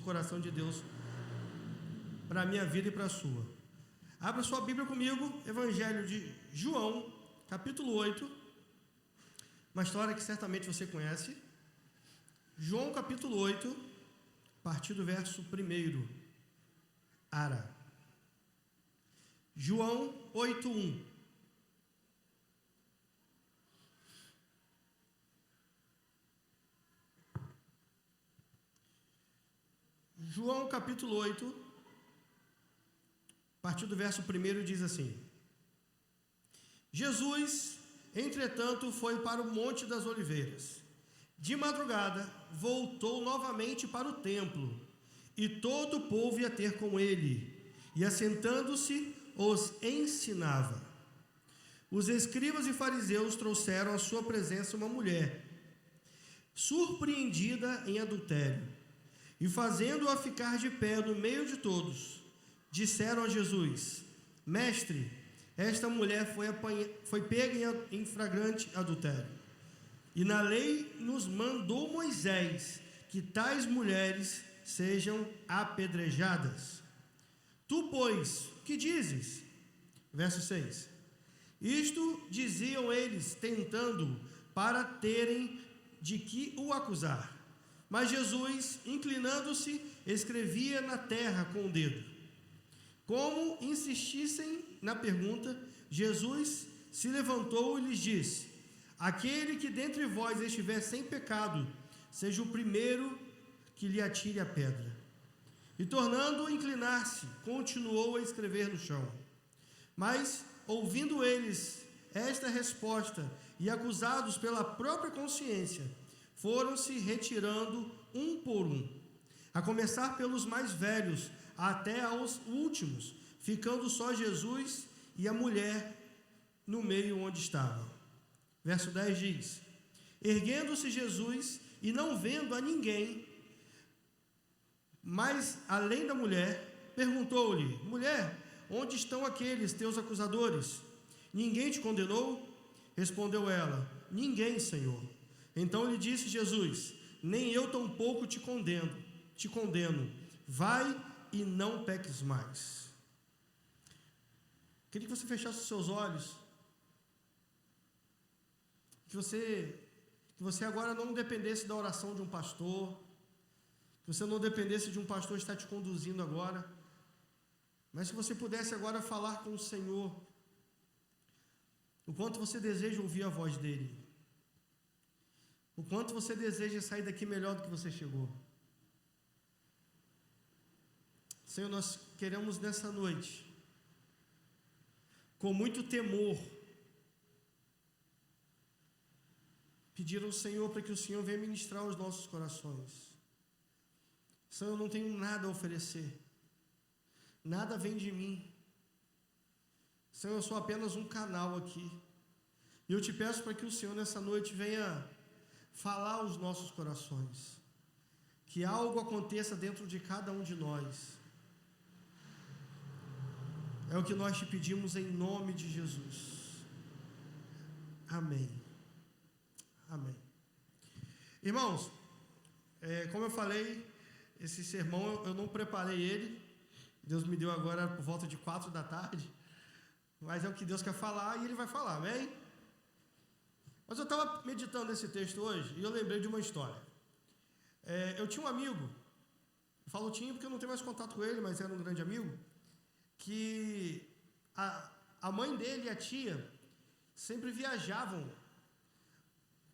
coração de Deus para a minha vida e para a sua. Abra sua Bíblia comigo, Evangelho de João, capítulo 8, uma história que certamente você conhece. João, capítulo 8, a partir do verso 1. Ara. João 8:1. João capítulo 8, a partir do verso 1 diz assim: Jesus, entretanto, foi para o Monte das Oliveiras. De madrugada, voltou novamente para o templo, e todo o povo ia ter com ele, e assentando-se, os ensinava. Os escribas e fariseus trouxeram à sua presença uma mulher, surpreendida em adultério, e fazendo-a ficar de pé no meio de todos, disseram a Jesus: Mestre, esta mulher foi pega em flagrante adultério, e na lei nos mandou Moisés que tais mulheres sejam apedrejadas. Tu, pois, que dizes? Verso 6. Isto diziam eles, tentando, para terem de que o acusar. Mas Jesus, inclinando-se, escrevia na terra com o dedo. Como insistissem na pergunta, Jesus se levantou e lhes disse: Aquele que dentre vós estiver sem pecado, seja o primeiro que lhe atire a pedra. E tornando a inclinar-se, continuou a escrever no chão. Mas, ouvindo eles esta resposta e acusados pela própria consciência, foram-se retirando um por um, a começar pelos mais velhos até aos últimos, ficando só Jesus e a mulher no meio onde estavam. Verso 10 diz: Erguendo-se Jesus e não vendo a ninguém, mas além da mulher, perguntou-lhe: Mulher, onde estão aqueles teus acusadores? Ninguém te condenou? Respondeu ela: Ninguém, Senhor. Então lhe disse Jesus: Nem eu tampouco te condeno. Vai e não peques mais. Queria que você fechasse os seus olhos, que você agora não dependesse da oração de um pastor, que você não dependesse de um pastor estar te conduzindo agora, mas que você pudesse agora falar com o Senhor, o quanto você deseja ouvir a voz dele, o quanto você deseja sair daqui melhor do que você chegou. Senhor, nós queremos nessa noite, com muito temor, pedir ao Senhor para que o Senhor venha ministrar os nossos corações. Senhor, eu não tenho nada a oferecer, nada vem de mim. Senhor, eu sou apenas um canal aqui, e eu te peço para que o Senhor nessa noite venha falar aos nossos corações, que algo aconteça dentro de cada um de nós. É o que nós te pedimos em nome de Jesus. Amém. Amém. Irmãos, como eu falei, esse sermão eu não preparei ele, Deus me deu agora por volta de 4 da tarde, mas é o que Deus quer falar e Ele vai falar, amém? Mas eu estava meditando nesse texto hoje e eu lembrei de uma história. Eu tinha um amigo, eu falo tinha porque eu não tenho mais contato com ele, mas era um grande amigo, que a mãe dele e a tia sempre viajavam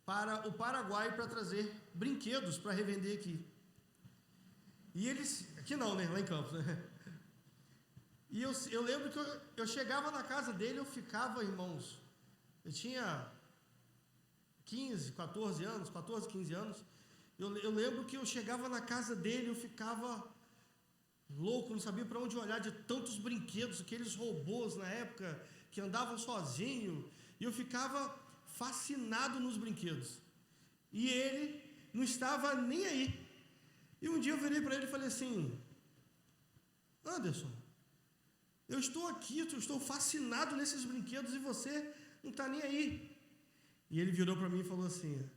para o Paraguai para trazer brinquedos para revender aqui. E eles, aqui não, né? Lá em Campos, né? E eu lembro que eu chegava na casa dele, eu ficava, irmãos, eu tinha 15, 14 anos, 14, 15 anos, eu lembro que eu chegava na casa dele, eu ficava louco, não sabia para onde olhar de tantos brinquedos, aqueles robôs na época, que andavam sozinhos, e eu ficava fascinado nos brinquedos, e ele não estava nem aí. E um dia eu virei para ele e falei assim: Anderson, eu estou aqui, eu estou fascinado nesses brinquedos e você não está nem aí. E ele virou para mim e falou assim: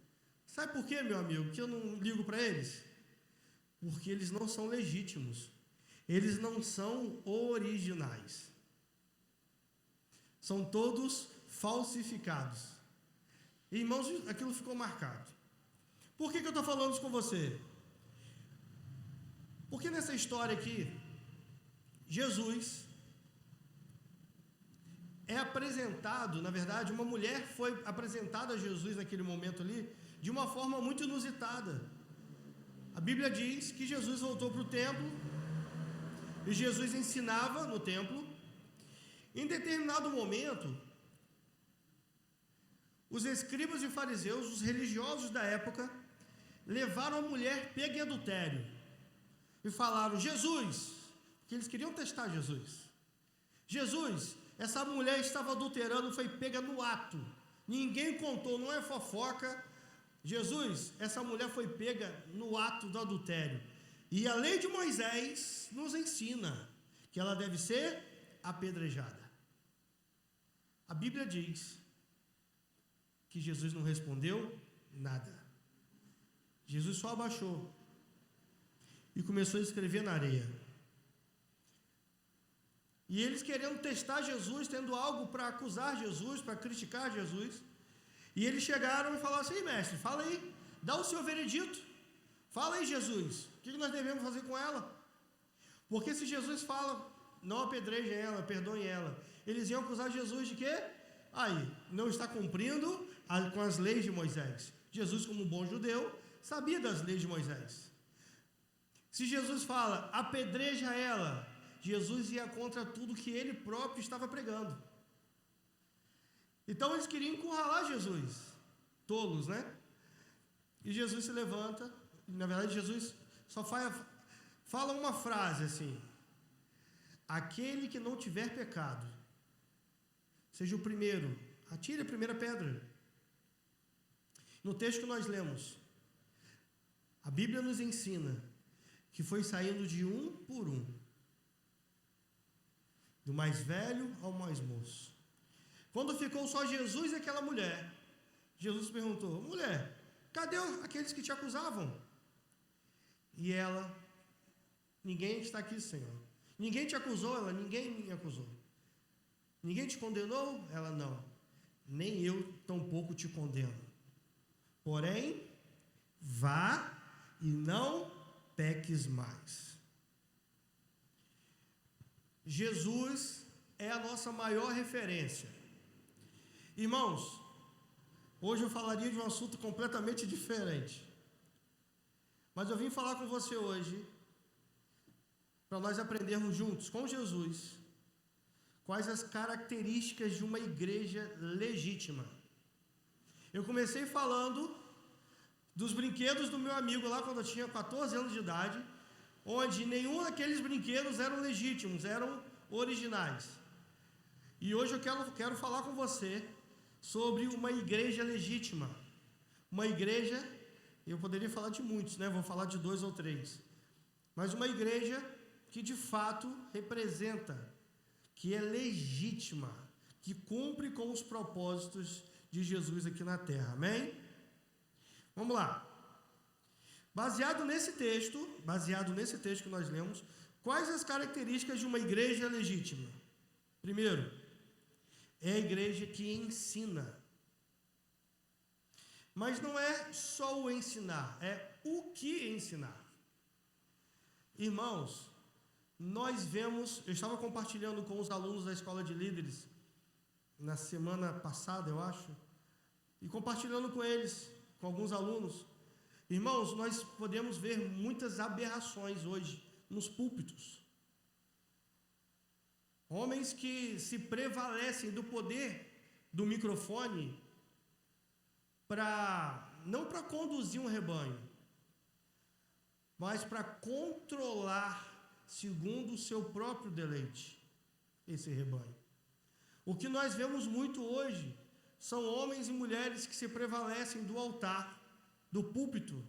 sabe por quê, meu amigo, que eu não ligo para eles? porque eles não são legítimos, eles não são originais, são todos falsificados. Irmãos, aquilo ficou marcado. Por que eu estou falando isso com você? Porque nessa história aqui, Jesus é apresentado, na verdade, uma mulher foi apresentada a Jesus naquele momento ali, de uma forma muito inusitada. A Bíblia diz que Jesus voltou para o templo, e Jesus ensinava no templo. Em determinado momento, os escribas e fariseus, os religiosos da época, levaram a mulher pega em adultério e falaram: Jesus, porque eles queriam testar Jesus. Jesus, essa mulher estava adulterando, foi pega no ato, ninguém contou, não é fofoca. Jesus, essa mulher foi pega no ato do adultério, e a lei de Moisés nos ensina que ela deve ser apedrejada. A Bíblia diz que Jesus não respondeu nada. Jesus só abaixou e começou a escrever na areia. E eles querendo testar Jesus, tendo algo para acusar Jesus, para criticar Jesus. E eles chegaram e falaram assim: mestre, fala aí, dá o seu veredito. Fala aí, Jesus, o que nós devemos fazer com ela? Porque se Jesus fala, não apedrejem ela, perdoem ela, eles iam acusar Jesus de quê? Aí, não está cumprindo com as leis de Moisés. Jesus, como um bom judeu, sabia das leis de Moisés. Se Jesus fala, apedreja ela, Jesus ia contra tudo que ele próprio estava pregando. Então eles queriam encurralar Jesus, tolos, né? E Jesus se levanta, na verdade Jesus só fala uma frase assim: aquele que não tiver pecado, seja o primeiro, atire a primeira pedra. No texto que nós lemos, a Bíblia nos ensina que foi saindo de um por um, do mais velho ao mais moço. Quando ficou só Jesus e aquela mulher, Jesus perguntou: mulher, cadê aqueles que te acusavam? E ela: ninguém está aqui, Senhor. Ninguém te acusou? Ela: ninguém me acusou. Ninguém te condenou? Ela: não. Nem eu tampouco te condeno. Porém, vá e não peques mais. Jesus é a nossa maior referência. Irmãos, hoje eu falaria de um assunto completamente diferente, mas eu vim falar com você hoje para nós aprendermos juntos com Jesus quais as características de uma igreja legítima. Eu comecei falando dos brinquedos do meu amigo lá quando eu tinha 14 anos de idade, onde nenhum daqueles brinquedos eram legítimos, eram originais. E hoje eu quero falar com você sobre uma igreja legítima. Uma igreja, eu poderia falar de muitos, né? Vou falar de 2 ou 3. Mas uma igreja que de fato representa, que é legítima, que cumpre com os propósitos de Jesus aqui na terra. Amém? Vamos lá. Baseado nesse texto que nós lemos, quais as características de uma igreja legítima? Primeiro, é a igreja que ensina. Mas não é só o ensinar, é o que ensinar. Irmãos, nós vemos, eu estava compartilhando com os alunos da Escola de Líderes na semana passada, eu acho, e compartilhando com eles, com alguns alunos. Irmãos, nós podemos ver muitas aberrações hoje nos púlpitos. Homens que se prevalecem do poder do microfone não para conduzir um rebanho, mas para controlar, segundo o seu próprio deleite, esse rebanho. O que nós vemos muito hoje são homens e mulheres que se prevalecem do altar, do púlpito,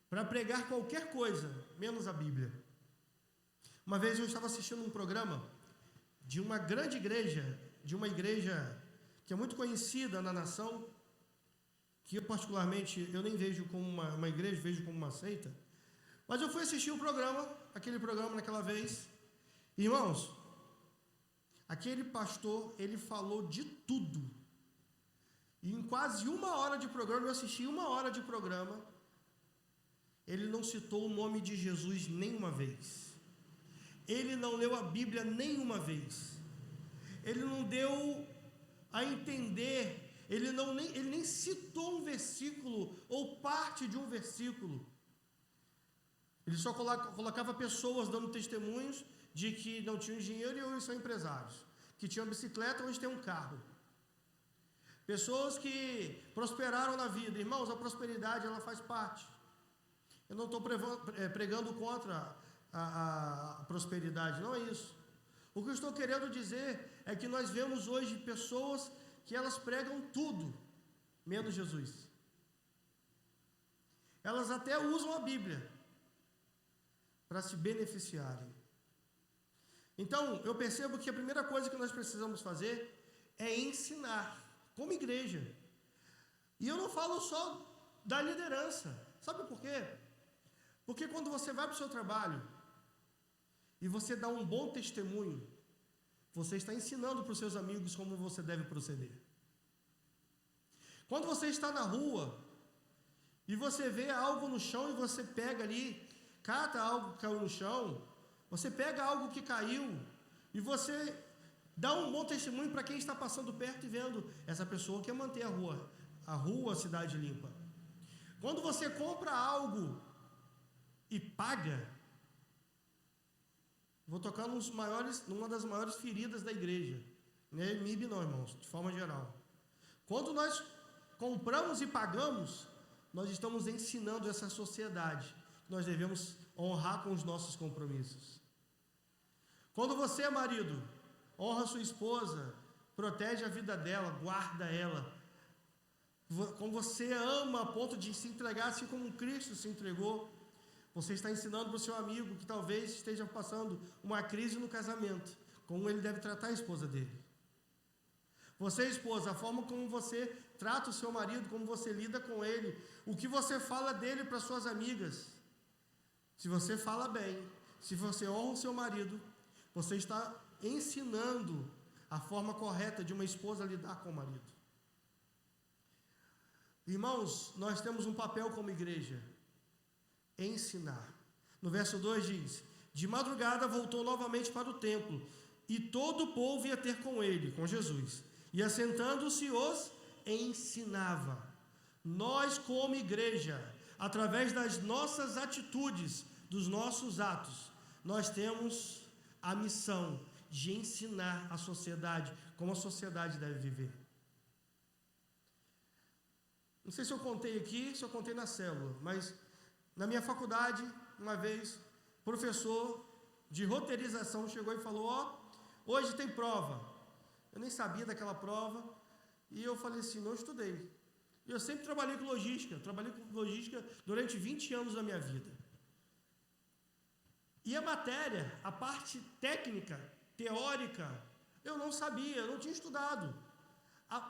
para pregar qualquer coisa, menos a Bíblia. Uma vez eu estava assistindo um programa de uma grande igreja, de uma igreja que é muito conhecida na nação, que eu particularmente, eu nem vejo como uma igreja, vejo como uma seita, Mas eu fui assistir aquele programa naquela vez. Irmãos, aquele pastor, ele falou de tudo. E em quase 1 hora de programa, eu assisti 1 hora de programa, ele não citou o nome de Jesus nenhuma vez. Ele não leu a Bíblia nenhuma vez. Ele não deu a entender, ele nem citou um versículo ou parte de um versículo. Ele só colocava pessoas dando testemunhos de que não tinham dinheiro e hoje são empresários, que tinham bicicleta, hoje tem um carro. Pessoas que prosperaram na vida. Irmãos, a prosperidade, ela faz parte. Eu não estou pregando contra a prosperidade, não é isso. O que eu estou querendo dizer é que nós vemos hoje pessoas que elas pregam tudo, menos Jesus. Elas até usam a Bíblia para se beneficiarem. Então, eu percebo que a primeira coisa que nós precisamos fazer é ensinar, como igreja. E eu não falo só da liderança. Sabe por quê? Porque quando você vai para o seu trabalho e você dá um bom testemunho, você está ensinando para os seus amigos como você deve proceder. Quando você está na rua e você vê algo no chão e você pega ali, cata algo que caiu no chão, você pega algo que caiu e você dá um bom testemunho para quem está passando perto e vendo, essa pessoa quer manter a rua, a cidade limpa. Quando você compra algo e paga, vou tocar numa das maiores feridas da igreja, não é MIB não, irmãos, de forma geral. Quando nós compramos e pagamos, nós estamos ensinando essa sociedade que nós devemos honrar com os nossos compromissos. Quando você, marido, honra sua esposa, protege a vida dela, guarda ela, quando você ama a ponto de se entregar assim como Cristo se entregou, você está ensinando para o seu amigo que talvez esteja passando uma crise no casamento, como ele deve tratar a esposa dele. Você, esposa, a forma como você trata o seu marido, como você lida com ele, o que você fala dele para suas amigas. Se você fala bem, se você honra o seu marido, você está ensinando a forma correta de uma esposa lidar com o marido. Irmãos, nós temos um papel como igreja, ensinar. No verso 2 diz, de madrugada voltou novamente para o templo, e todo o povo ia ter com ele, com Jesus, e assentando-se os ensinava. Nós como igreja, através das nossas atitudes, dos nossos atos, nós temos a missão de ensinar a sociedade como a sociedade deve viver. Não sei se eu contei aqui, se eu contei na célula, mas na minha faculdade, uma vez, professor de roteirização chegou e falou, hoje tem prova. Eu nem sabia daquela prova, e eu falei assim, não estudei. Eu sempre trabalhei com logística durante 20 anos da minha vida. E a matéria, a parte técnica, teórica, eu não sabia, eu não tinha estudado.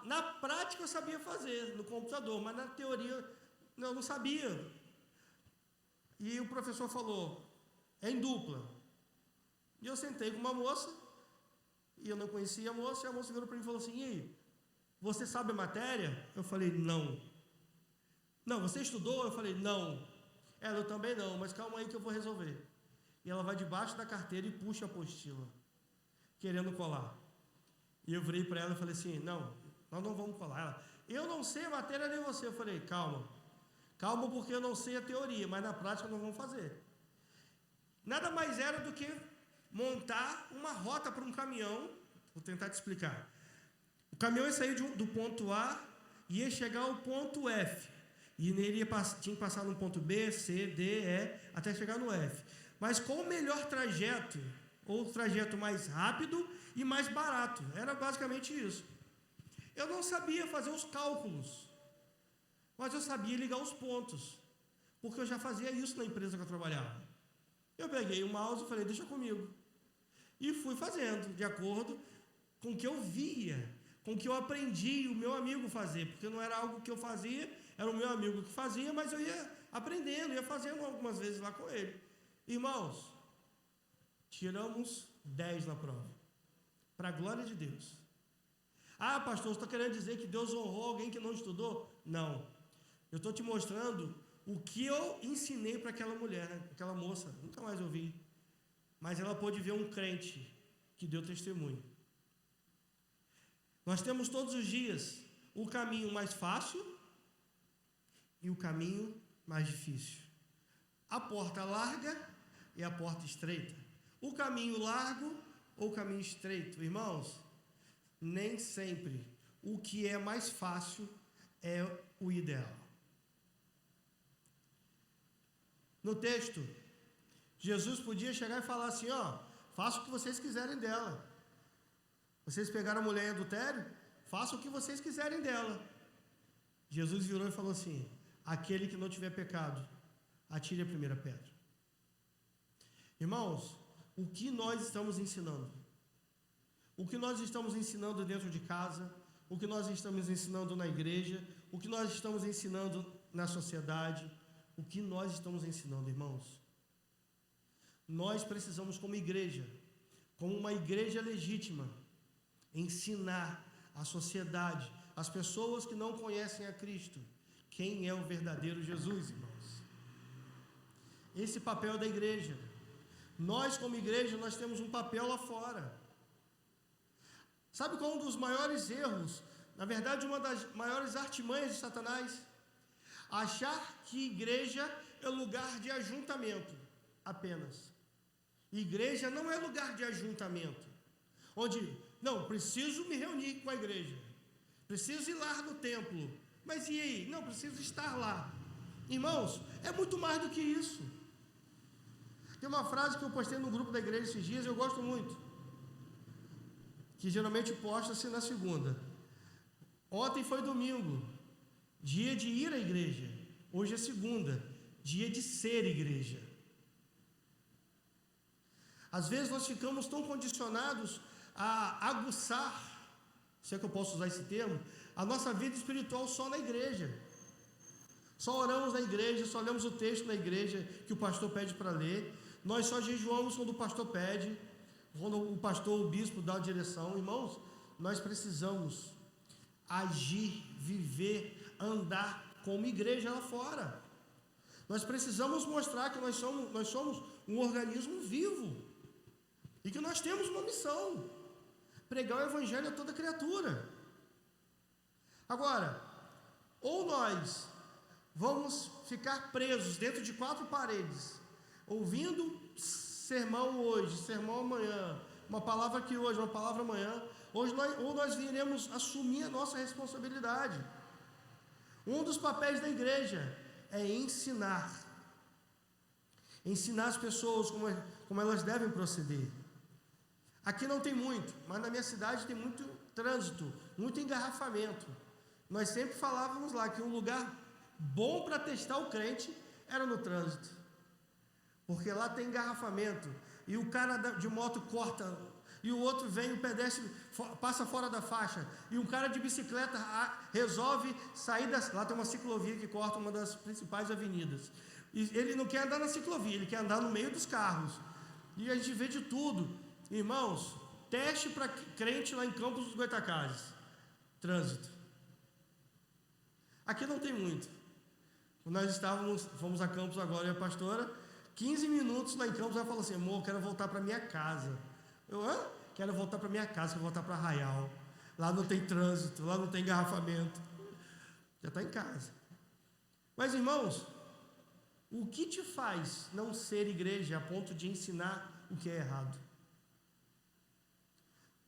Na prática eu sabia fazer, no computador, mas na teoria eu não sabia. E o professor falou, é em dupla. E eu sentei com uma moça, e eu não conhecia a moça, e a moça virou para mim e falou assim, e aí, você sabe a matéria? Eu falei, não. Não, você estudou? Eu falei, não. Ela, eu também não, mas calma aí que eu vou resolver. E ela vai debaixo da carteira e puxa a apostila, querendo colar. E eu virei para ela e falei assim, não, nós não vamos colar. Ela, eu não sei a matéria nem você. Eu falei, calma porque eu não sei a teoria, mas na prática nós vamos fazer. Nada mais era do que montar uma rota para um caminhão, vou tentar te explicar. O caminhão ia sair do ponto A e ia chegar ao ponto F. E ele tinha que passar no ponto B, C, D, E, até chegar no F. Mas qual o melhor trajeto, ou o trajeto mais rápido e mais barato? Era basicamente isso. Eu não sabia fazer os cálculos, mas eu sabia ligar os pontos, porque eu já fazia isso na empresa que eu trabalhava. Eu peguei o mouse e falei, deixa comigo. E fui fazendo, de acordo com o que eu via, com o que eu aprendi o meu amigo fazer, porque não era algo que eu fazia, era o meu amigo que fazia, mas eu ia aprendendo, ia fazendo algumas vezes lá com ele. Irmãos, tiramos 10 na prova, para a glória de Deus. Ah, pastor, você está querendo dizer que Deus honrou alguém que não estudou? Não, eu estou te mostrando o que eu ensinei para aquela mulher, né? Aquela moça, nunca mais ouvi, mas ela pôde ver um crente que deu testemunho. Nós temos todos os dias o caminho mais fácil e o caminho mais difícil, a porta larga e a porta estreita, o caminho largo ou o caminho estreito. Irmãos, nem sempre o que é mais fácil é o ideal. No texto, Jesus podia chegar e falar assim: ó, faça o que vocês quiserem dela. Vocês pegaram a mulher em adultério? Faça o que vocês quiserem dela. Jesus virou e falou assim: aquele que não tiver pecado, atire a primeira pedra. Irmãos, o que nós estamos ensinando? O que nós estamos ensinando dentro de casa? O que nós estamos ensinando na igreja? O que nós estamos ensinando na sociedade? O que nós estamos ensinando, irmãos? Nós precisamos, como igreja, como uma igreja legítima, ensinar a sociedade, as pessoas que não conhecem a Cristo, quem é o verdadeiro Jesus, irmãos. Esse papel da igreja. Nós, como igreja, nós temos um papel lá fora. Sabe qual é um dos maiores erros? Na verdade, uma das maiores artimanhas de Satanás? Achar que igreja é lugar de ajuntamento apenas. Igreja não é lugar de ajuntamento, onde, não, preciso me reunir com a igreja, preciso ir lá no templo, mas e aí? Não, preciso estar lá. Irmãos, é muito mais do que isso. Tem uma frase que eu postei no grupo da igreja esses dias, eu gosto muito, que geralmente posta-se na segunda. Ontem foi domingo, dia de ir à igreja. Hoje é segunda, dia de ser igreja. Às vezes nós ficamos tão condicionados a aguçar, se é que eu posso usar esse termo, a nossa vida espiritual só na igreja. Só oramos na igreja, só lemos o texto na igreja que o pastor pede para ler. Nós só jejuamos quando o pastor pede, quando o pastor, o bispo dá a direção. Irmãos, nós precisamos agir, viver, andar como igreja lá fora. Nós precisamos mostrar que nós somos um organismo vivo e que nós temos uma missão: pregar o evangelho a toda criatura. Agora, ou nós vamos ficar presos dentro de 4 paredes, ouvindo sermão hoje, sermão amanhã, uma palavra aqui hoje, uma palavra amanhã, ou nós viremos assumir a nossa responsabilidade. Um dos papéis da igreja é ensinar as pessoas como elas devem proceder. Aqui não tem muito, mas na minha cidade tem muito trânsito, muito engarrafamento. Nós sempre falávamos lá que um lugar bom para testar o crente era no trânsito, porque lá tem engarrafamento, e o cara de moto corta, e o outro vem, o pedestre passa fora da faixa, e um cara de bicicleta resolve sair lá tem uma ciclovia que corta uma das principais avenidas, e ele não quer andar na ciclovia, ele quer andar no meio dos carros, e a gente vê de tudo. Irmãos, teste para crente lá em Campos dos Goytacazes, trânsito. Aqui não tem muito. Nós fomos a Campos agora, e a pastora, 15 minutos lá em Campos, ela falou assim: amor, eu quero voltar para minha casa. Eu, quero voltar para minha casa, quero voltar para Arraial. Lá não tem trânsito, lá não tem engarrafamento. Já está em casa. Mas, irmãos, o que te faz não ser igreja a ponto de ensinar o que é errado?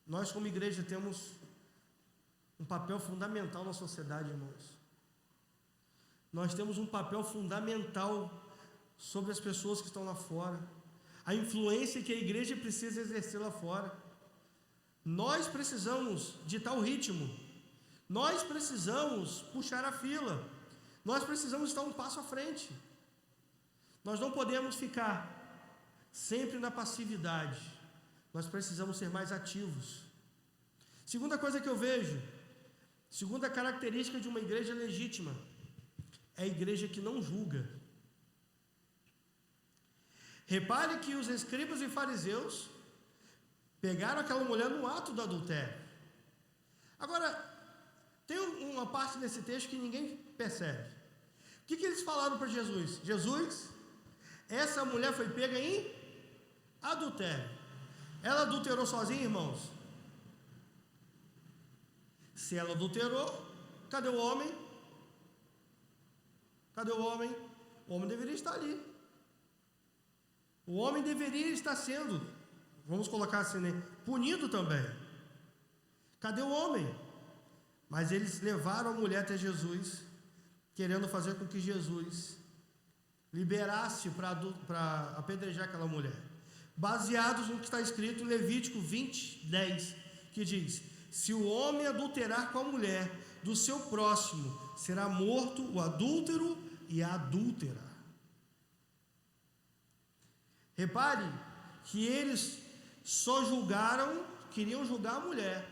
Nós, como igreja, temos um papel fundamental na sociedade, irmãos. Nós temos um papel fundamental sobre as pessoas que estão lá fora, a influência que a igreja precisa exercer lá fora. Nós precisamos ditar o ritmo, nós precisamos puxar a fila, nós precisamos estar um passo à frente. Nós não podemos ficar sempre na passividade, nós precisamos ser mais ativos. Segunda coisa que eu vejo, segunda característica de uma igreja legítima, é a igreja que não julga. Repare que os escribas e fariseus pegaram aquela mulher no ato do adultério. Agora, tem uma parte nesse texto que ninguém percebe. O que eles falaram para Jesus? Jesus, essa mulher foi pega em adultério. Ela adulterou sozinha, irmãos? Se ela adulterou, cadê o homem? Cadê o homem? O homem deveria estar ali. O homem deveria estar sendo, vamos colocar assim, né, punido também. Cadê o homem? Mas eles levaram a mulher até Jesus, querendo fazer com que Jesus liberasse para apedrejar aquela mulher, baseados no que está escrito em Levítico 20:10, que diz: se o homem adulterar com a mulher do seu próximo, será morto o adúltero e a adúltera. Repare que eles só queriam julgar a mulher.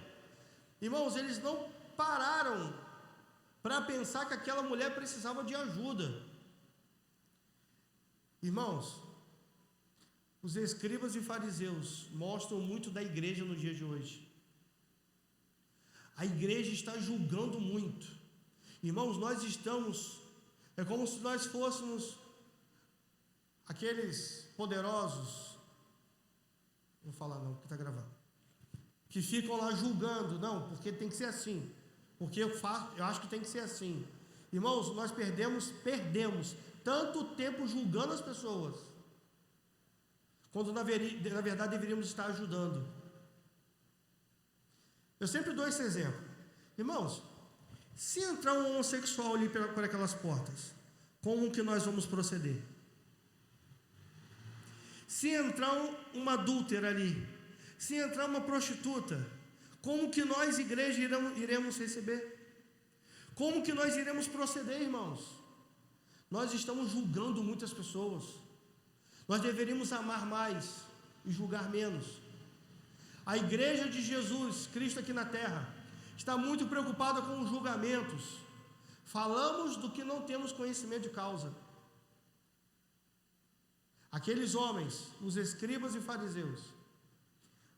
Irmãos, eles não pararam para pensar que aquela mulher precisava de ajuda. Irmãos, os escribas e fariseus mostram muito da igreja no dia de hoje. A igreja está julgando muito. Irmãos, é como se nós fôssemos aqueles poderosos, não vou falar não, porque está gravando, que ficam lá julgando, não, porque tem que ser assim, porque eu acho que tem que ser assim. Irmãos, nós perdemos tanto tempo julgando as pessoas, quando na verdade deveríamos estar ajudando. Eu sempre dou esse exemplo. Irmãos, se entrar um homossexual ali por aquelas portas, como que nós vamos proceder? Se entrar uma adúltera ali, se entrar uma prostituta, como que nós, igreja, iremos receber? Como que nós iremos proceder, irmãos? Nós estamos julgando muitas pessoas. Nós deveríamos amar mais e julgar menos. A igreja de Jesus, Cristo aqui na terra, está muito preocupada com os julgamentos. Falamos do que não temos conhecimento de causa. Aqueles homens, os escribas e fariseus,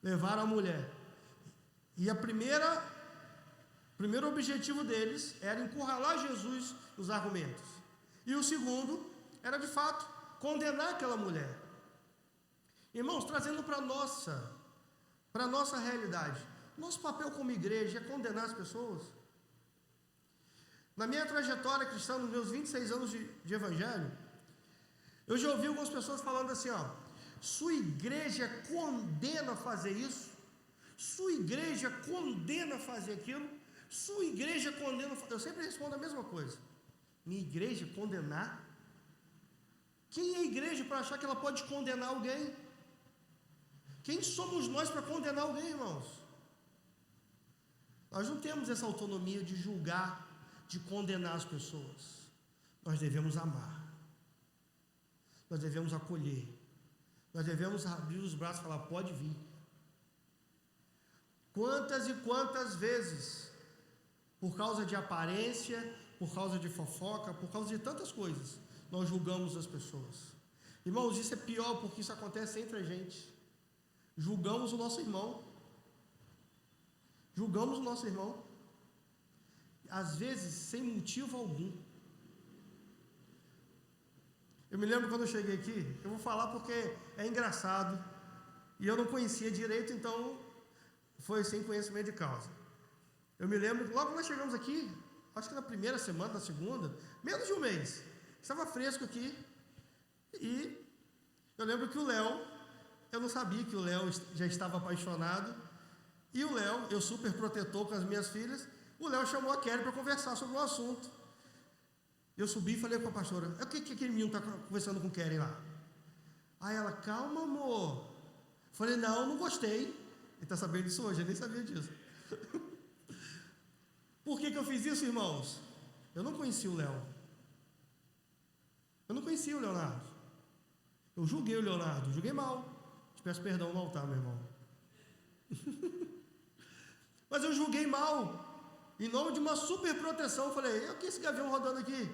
levaram a mulher, e o primeiro objetivo deles era encurralar Jesus nos argumentos, e o segundo era de fato condenar aquela mulher. Irmãos, trazendo para a nossa realidade, nosso papel como igreja é condenar as pessoas. Na minha trajetória cristã, nos meus 26 anos de evangelho, eu já ouvi algumas pessoas falando assim, sua igreja condena fazer isso, sua igreja condena fazer aquilo, sua igreja condena. Eu sempre respondo a mesma coisa: minha igreja condenar? Quem é a igreja para achar que ela pode condenar alguém? Quem somos nós para condenar alguém, irmãos? Nós não temos essa autonomia de julgar, de condenar as pessoas. Nós devemos amar, nós devemos acolher, nós devemos abrir os braços e falar: pode vir. Quantas e quantas vezes, por causa de aparência, por causa de fofoca, por causa de tantas coisas, nós julgamos as pessoas. Irmãos, isso é pior, porque isso acontece entre a gente. Julgamos o nosso irmão, às vezes sem motivo algum. Eu me lembro quando eu cheguei aqui, eu vou falar porque é engraçado, e eu não conhecia direito, então foi sem conhecimento de causa. Eu me lembro que logo que nós chegamos aqui, acho que na primeira semana, na segunda, menos de um mês, estava fresco aqui, e eu lembro que o Léo, eu não sabia que o Léo já estava apaixonado, e o Léo, eu super protetor com as minhas filhas, o Léo chamou a Kelly para conversar sobre um assunto. Eu subi e falei com a pastora: o que aquele menino está conversando com Kelly lá? Aí ela: calma, amor. Falei: não gostei. Ele está sabendo disso hoje, eu nem sabia disso. Por que eu fiz isso, irmãos? Eu não conhecia o Léo. Eu não conhecia o Leonardo. Eu julguei o Leonardo, julguei mal. Te peço perdão no altar, meu irmão. Mas eu julguei mal. Em nome de uma super proteção, eu falei: o que esse gavião rodando aqui?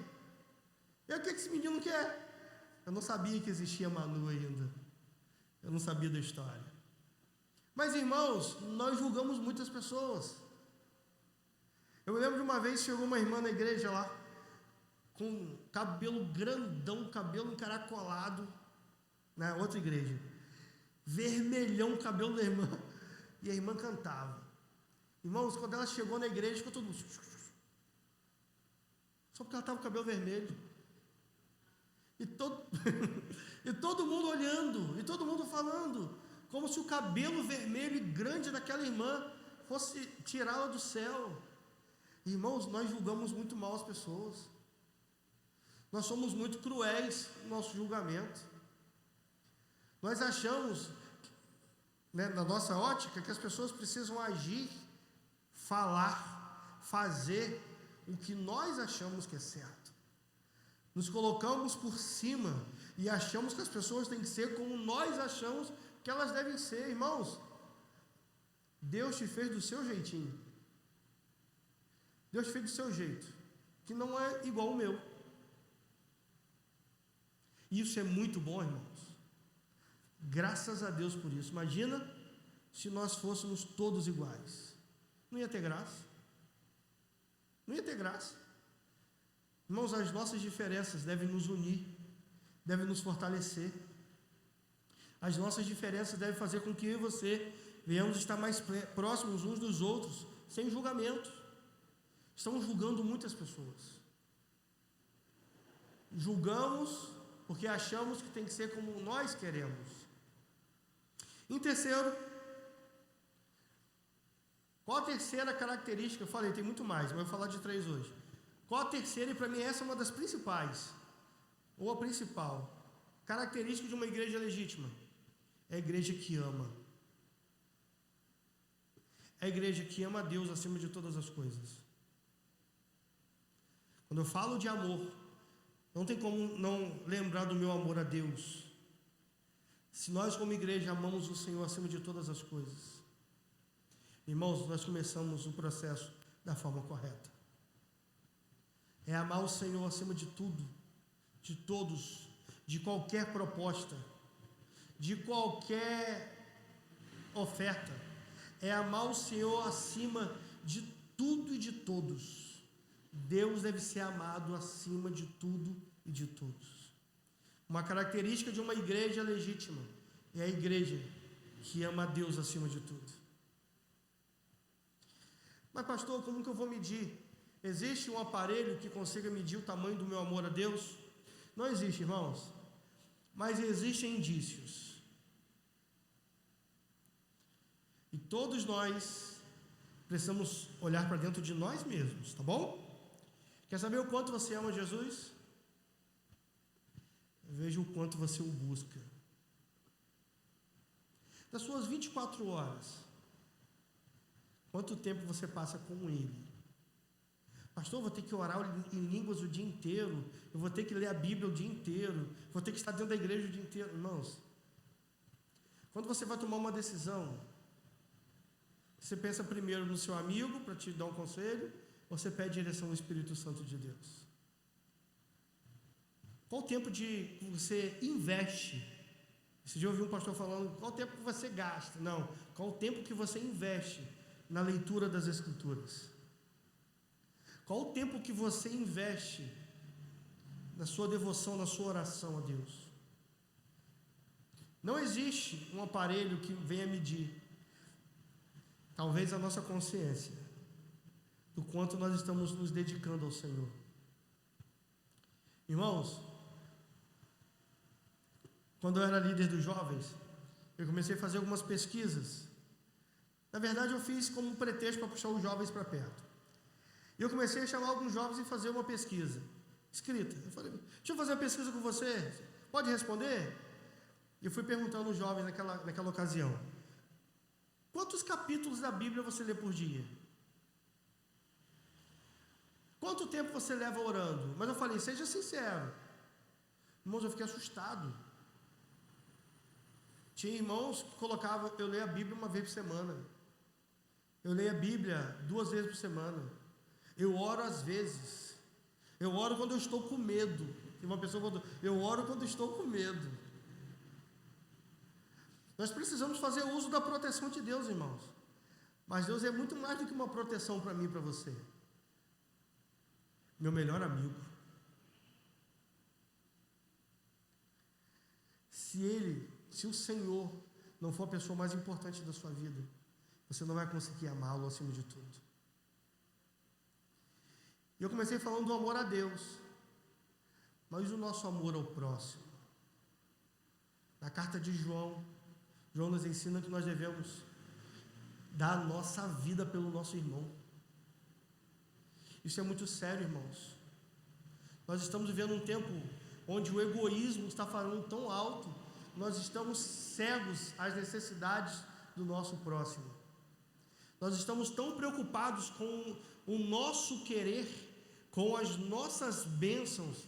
O que esse menino quer? Eu não sabia que existia Manu ainda. Eu não sabia da história. Mas, irmãos, nós julgamos muitas pessoas. Eu me lembro de uma vez, chegou uma irmã na igreja lá, com cabelo grandão, cabelo encaracolado, na outra igreja. Vermelhão o cabelo da irmã. E a irmã cantava. Irmãos, quando ela chegou na igreja, ficou todo mundo... Só porque ela estava com o cabelo vermelho. E todo mundo olhando, e todo mundo falando, como se o cabelo vermelho e grande daquela irmã fosse tirá-la do céu. Irmãos, nós julgamos muito mal as pessoas. Nós somos muito cruéis no nosso julgamento. Nós achamos, né, na nossa ótica, que as pessoas precisam agir, falar, fazer o que nós achamos que é certo. Nos colocamos por cima e achamos que as pessoas têm que ser como nós achamos que elas devem ser. Irmãos, Deus te fez do seu jeitinho. Deus te fez do seu jeito, que não é igual ao meu. Isso é muito bom, irmãos. Graças a Deus por isso. Imagina se nós fôssemos todos iguais. Não ia ter graça. Não ia ter graça. Irmãos, as nossas diferenças devem nos unir, devem nos fortalecer. As nossas diferenças devem fazer com que eu e você venhamos estar mais próximos uns dos outros, sem julgamento. Estamos julgando muitas pessoas. Julgamos porque achamos que tem que ser como nós queremos. Em terceiro, qual a terceira característica? Eu falei, tem muito mais, mas eu vou falar de 3 hoje. Qual a terceira? E para mim essa é uma das principais, ou a principal característica de uma igreja legítima. É a igreja que ama. É a igreja que ama a Deus acima de todas as coisas. Quando eu falo de amor, não tem como não lembrar do meu amor a Deus. Se nós como igreja amamos o Senhor acima de todas as coisas, irmãos, nós começamos o processo da forma correta. É amar o Senhor acima de tudo, de todos, de qualquer proposta, de qualquer oferta. É amar o Senhor acima de tudo e de todos. Deus deve ser amado acima de tudo e de todos. Uma característica de uma igreja legítima é a igreja que ama a Deus acima de tudo. Mas pastor, como que eu vou medir? Existe um aparelho que consiga medir o tamanho do meu amor a Deus? Não existe, irmãos. Mas existem indícios. E todos nós precisamos olhar para dentro de nós mesmos, tá bom? Quer saber o quanto você ama Jesus? Veja o quanto você o busca. Das suas 24 horas, quanto tempo você passa com Ele? Pastor, eu vou ter que orar em línguas o dia inteiro, eu vou ter que ler a Bíblia o dia inteiro, vou ter que estar dentro da igreja o dia inteiro. Irmãos, quando você vai tomar uma decisão, você pensa primeiro no seu amigo para te dar um conselho, ou você pede direção ao Espírito Santo de Deus? Qual o tempo que você investe? Esse dia eu ouvi um pastor falando, qual o tempo que você gasta? Não, qual o tempo que você investe na leitura das Escrituras? Qual o tempo que você investe na sua devoção, na sua oração a Deus? Não existe um aparelho que venha medir, talvez a nossa consciência, do quanto nós estamos nos dedicando ao Senhor. Irmãos, quando eu era líder dos jovens, eu comecei a fazer algumas pesquisas. Na verdade, eu fiz como um pretexto para puxar os jovens para perto. E eu comecei a chamar alguns jovens e fazer uma pesquisa escrita. Eu falei, deixa eu fazer uma pesquisa com você, pode responder? E eu fui perguntando aos jovens naquela ocasião, quantos capítulos da Bíblia você lê por dia? Quanto tempo você leva orando? Mas eu falei, seja sincero. Irmãos, eu fiquei assustado. Tinha irmãos que colocavam, eu leio a Bíblia uma vez por semana. Eu leio a Bíblia 2 vezes por semana. Eu oro às vezes. Eu oro quando eu estou com medo. E uma pessoa falou: eu oro quando estou com medo. Nós precisamos fazer uso da proteção de Deus, irmãos. Mas Deus é muito mais do que uma proteção para mim e para você. Meu melhor amigo. Se o Senhor não for a pessoa mais importante da sua vida, você não vai conseguir amá-lo acima de tudo. E eu comecei falando do amor a Deus, mas o nosso amor ao próximo. Na carta de João, João nos ensina que nós devemos dar a nossa vida pelo nosso irmão. Isso é muito sério, irmãos. Nós estamos vivendo um tempo onde o egoísmo está falando tão alto, nós estamos cegos às necessidades do nosso próximo. Nós estamos tão preocupados com o nosso querer, com as nossas bênçãos,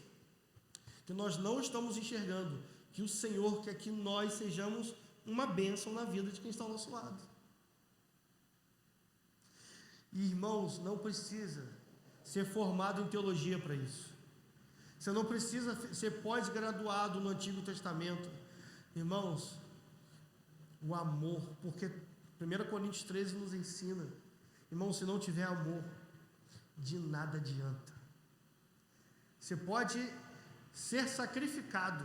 que nós não estamos enxergando que o Senhor quer que nós sejamos uma bênção na vida de quem está ao nosso lado. E, irmãos, não precisa ser formado em teologia para isso. Você não precisa ser pós-graduado no Antigo Testamento. Irmãos, o amor, porque 1 Coríntios 13 nos ensina, irmão, se não tiver amor, de nada adianta. Você pode ser sacrificado,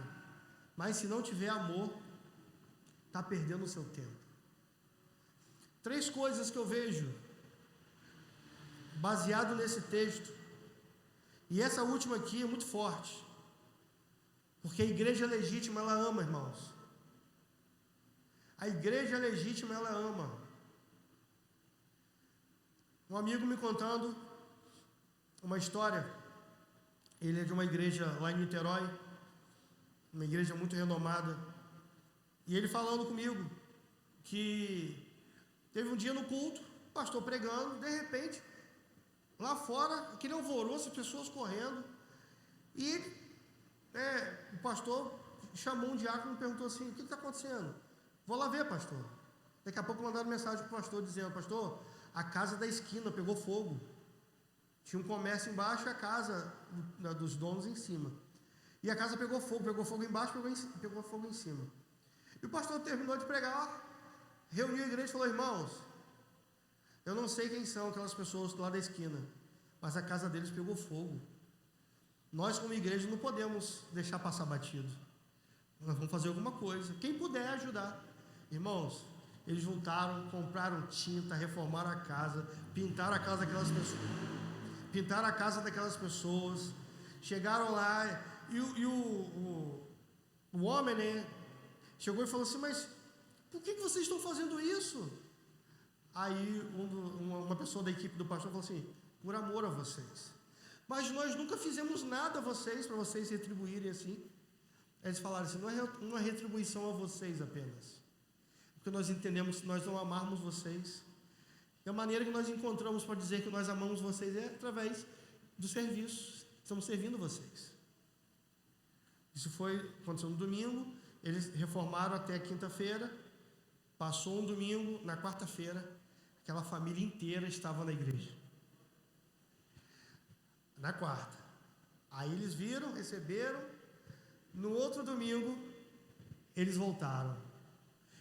mas se não tiver amor, está perdendo o seu tempo. 3 coisas que eu vejo baseado nesse texto, e essa última aqui é muito forte, porque a igreja legítima, ela ama, irmãos. A igreja legítima, ela ama. Um amigo me contando uma história, ele é de uma igreja lá em Niterói, uma igreja muito renomada, e ele falando comigo que teve um dia no culto, o pastor pregando, de repente, lá fora, aquele alvoroço, pessoas correndo, e o pastor chamou um diácono e perguntou assim: o que está acontecendo? Vou lá ver, pastor. Daqui a pouco mandaram mensagem para o pastor dizendo: pastor, a casa da esquina pegou fogo. Tinha um comércio embaixo e a casa dos donos em cima. E a casa pegou fogo embaixo, pegou fogo em cima. E o pastor terminou de pregar, reuniu a igreja e falou: irmãos, eu não sei quem são aquelas pessoas lá da esquina, mas a casa deles pegou fogo. Nós, como igreja, não podemos deixar passar batido. Nós vamos fazer alguma coisa. Quem puder ajudar. Irmãos, eles juntaram, compraram tinta, reformaram a casa, pintaram a casa daquelas pessoas, chegaram lá, e o homem, né, chegou e falou assim: mas por que vocês estão fazendo isso? Aí uma pessoa da equipe do pastor falou assim: por amor a vocês. Mas nós nunca fizemos nada a vocês, para vocês retribuírem assim. Eles falaram assim: não é retribuição a vocês apenas, porque nós entendemos que nós não amarmos vocês. E a maneira que nós encontramos para dizer que nós amamos vocês é através do serviço. Estamos servindo vocês. Isso aconteceu no domingo. Eles reformaram até a quinta-feira. Passou um domingo, na quarta-feira, aquela família inteira estava na igreja. Na quarta. Aí eles viram, receberam. No outro domingo, eles voltaram.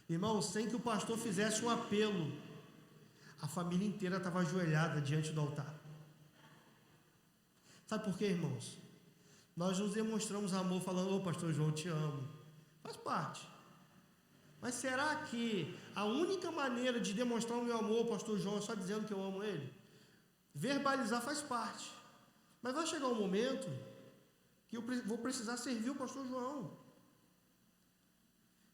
Irmãos, sem que o pastor fizesse um apelo, a família inteira estava ajoelhada diante do altar. Sabe por quê, irmãos? Nós nos demonstramos amor falando: ô pastor João, te amo. Faz parte. Mas será que a única maneira de demonstrar o meu amor ao pastor João é só dizendo que eu amo ele? Verbalizar faz parte. Mas vai chegar um momento que eu vou precisar servir o pastor João.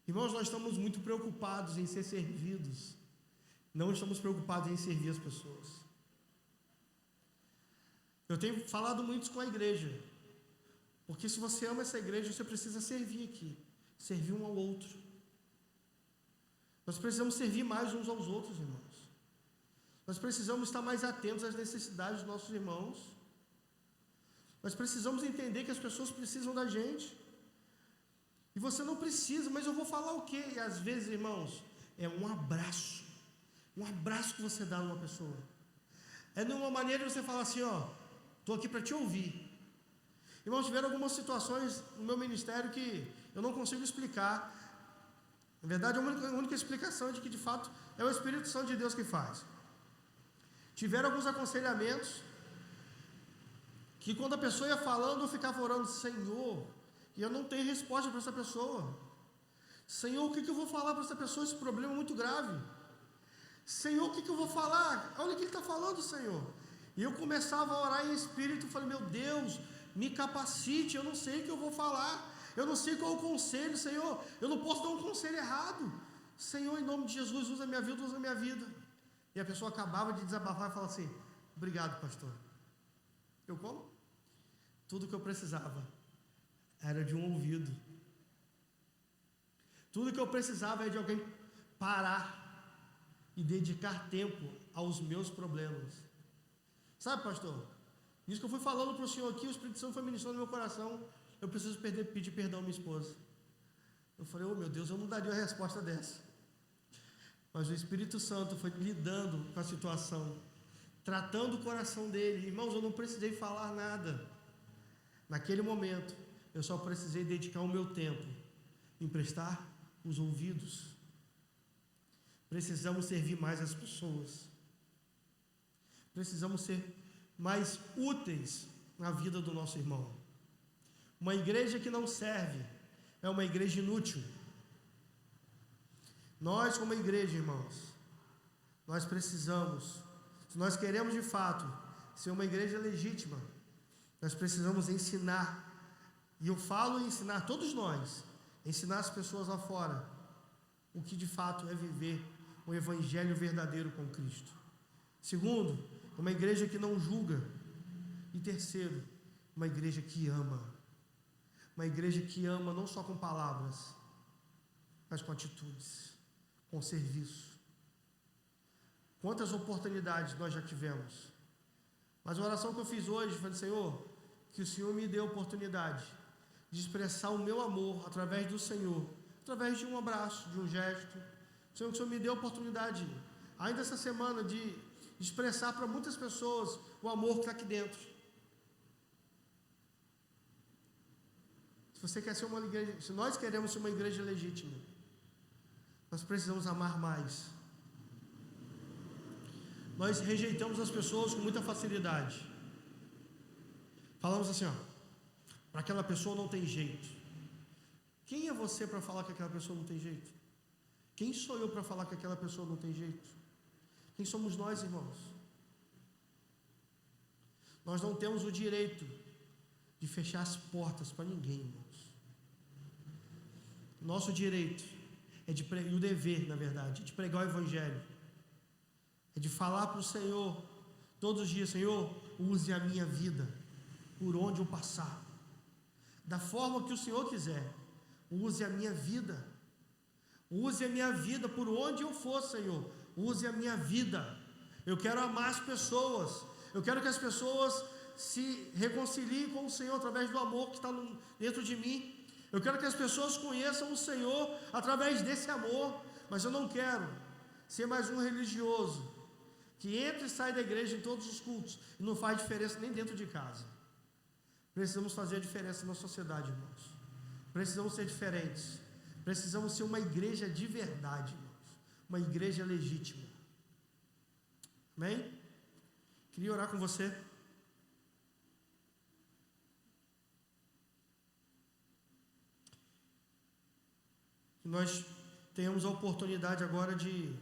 Irmãos, nós estamos muito preocupados em ser servidos. Não estamos preocupados em servir as pessoas. Eu tenho falado muito com a igreja. Porque se você ama essa igreja, você precisa servir aqui. Servir um ao outro. Nós precisamos servir mais uns aos outros, irmãos. Nós precisamos estar mais atentos às necessidades dos nossos irmãos. Nós precisamos entender que as pessoas precisam da gente. E você não precisa, mas eu vou falar o quê? E às vezes, irmãos, é um abraço. Um abraço que você dá numa pessoa. É de uma maneira de você falar assim: ó, estou aqui para te ouvir. Irmãos, tiveram algumas situações no meu ministério que eu não consigo explicar. Na verdade, a única explicação é de que, de fato, é o Espírito Santo de Deus que faz. Tiveram alguns aconselhamentos que, quando a pessoa ia falando, eu ficava orando: Senhor, e eu não tenho resposta para essa pessoa. Senhor, o que eu vou falar para essa pessoa? Esse problema é muito grave. Senhor, o que eu vou falar? Olha o que ele está falando, Senhor. E eu começava a orar em espírito, falei: meu Deus, me capacite, eu não sei o que eu vou falar, eu não sei qual é o conselho, Senhor, eu não posso dar um conselho errado. Senhor, em nome de Jesus, usa a minha vida, usa a minha vida. E a pessoa acabava de desabafar e falava assim: obrigado, pastor. Eu como? Tudo que eu precisava era de um ouvido. Tudo que eu precisava é de alguém parar e dedicar tempo aos meus problemas. Sabe, pastor, isso que eu fui falando para o senhor aqui, o Espírito Santo foi ministrando no meu coração. Eu preciso pedir perdão à minha esposa. Eu falei: oh meu Deus, eu não daria uma resposta dessa. Mas o Espírito Santo foi lidando com a situação, tratando o coração dele. Irmãos, eu não precisei falar nada. Naquele momento, eu só precisei dedicar o meu tempo, emprestar os ouvidos. Precisamos servir mais as pessoas. Precisamos ser mais úteis na vida do nosso irmão. Uma igreja que não serve é uma igreja inútil. Nós, como igreja, irmãos, nós precisamos, se nós queremos de fato ser uma igreja legítima, nós precisamos ensinar, e eu falo em ensinar, todos nós, ensinar as pessoas lá fora o que de fato é viver um evangelho verdadeiro com Cristo. Segundo, uma igreja que não julga. E terceiro, uma igreja que ama. Uma igreja que ama não só com palavras, mas com atitudes, com serviço. Quantas oportunidades nós já tivemos. Mas a oração que eu fiz hoje foi: Senhor, que o Senhor me dê a oportunidade de expressar o meu amor através do Senhor, através de um abraço, de um gesto. Senhor, que o Senhor me dê a oportunidade, ainda essa semana, de expressar para muitas pessoas o amor que está aqui dentro. Se você quer ser uma igreja, se nós queremos ser uma igreja legítima, nós precisamos amar mais. Nós rejeitamos as pessoas com muita facilidade. Falamos assim: ó, para aquela pessoa não tem jeito. Quem é você para falar que aquela pessoa não tem jeito? Quem sou eu para falar que aquela pessoa não tem jeito? Quem somos nós, irmãos? Nós não temos o direito de fechar as portas para ninguém, irmãos. Nosso direito é de pregar, e o dever, na verdade, de pregar o Evangelho, é de falar para o Senhor todos os dias: Senhor, use a minha vida por onde eu passar, da forma que o Senhor quiser. Use a minha vida. Use a minha vida por onde eu for, Senhor. Use a minha vida. Eu quero amar as pessoas. Eu quero que as pessoas se reconciliem com o Senhor através do amor que está dentro de mim. Eu quero que as pessoas conheçam o Senhor através desse amor. Mas eu não quero ser mais um religioso que entra e sai da igreja em todos os cultos e não faz diferença nem dentro de casa. Precisamos fazer a diferença na sociedade, irmãos. Precisamos ser diferentes. Precisamos ser uma igreja de verdade, irmãos. Uma igreja legítima. Amém? Queria orar com você. Que nós tenhamos a oportunidade agora de